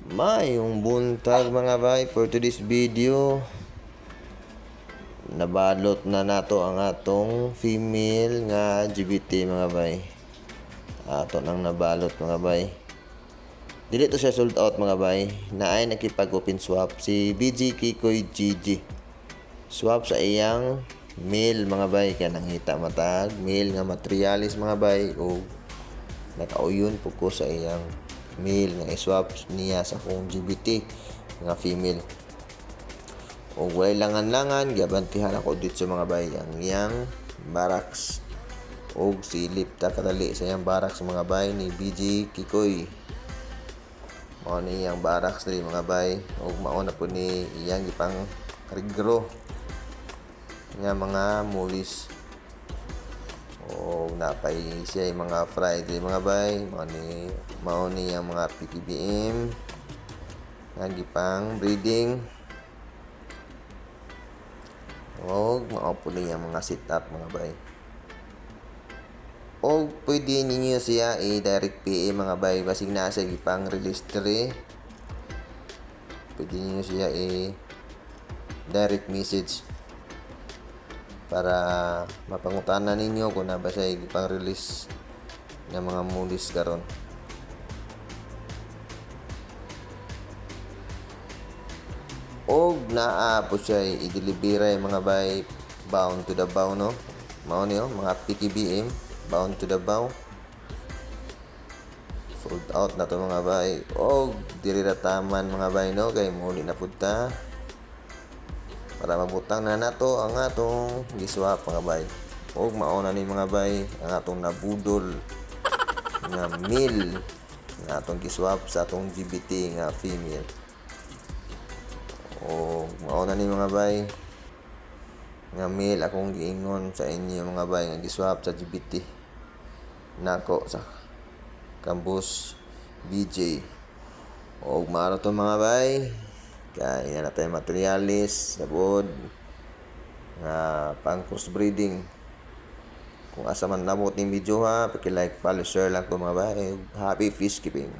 Mayong buntag mga bay, for today's video nabalot na nato ang atong female nga LGBT mga bay. Ato nang nabalot mga bay. Dili to siya sold out mga bay. Naay nakipag open swap si BG Kikoy GG. Swap sa iyang male mga bay, kaya nangita matag male nga materialis mga bay, o nakauyon po ko sa iyang male nga i-swap niya sa kong LGBT nga female. O walay langan-langan, gabantihan ako dito sa mga bay ang iyang barracks o silip ta kadali sa iyang barracks mga bay ni BG Kikoy. Mao ni iyang barracks diri mga bay, o mao na po ni iyang gipang rigro nga mga movies. O napay siya yung mga Friday mga bay, mao ni ang mga PPBM nga gipang breeding. O mao po ni ang mga setup mga bay. O pwede ninyo siya i-direct PA mga bay, basig na siya gipang release diri. Pwede ninyo siya i-direct message para mapangutanan ninyo kung na ba siya gipang release ng mga movies karon. Og naa po siya i-deliver mga bay bound to the bow, no? Mao niyo mga PTBM bound to the bow. Sold out na to mga bay. Og diri ra taman mga bay, no? Kay muli na pud ta para mabutang na nato ang atong giswap mga bay. Og mauna ni mga bay ang atong nabudol nga male nga atong giswap sa atong LGBT nga female. O mauna ni mga bay nga male akong giingon sa inyo mga bay nga giswap sa LGBT nako sa Campus BJ. O maro to mga bay, kaya na tayo materialis sabod nga pang cross breeding. Kung asa man nabot ning video ha, paki-like, follow, share lang ko mga bay. Happy fish keeping.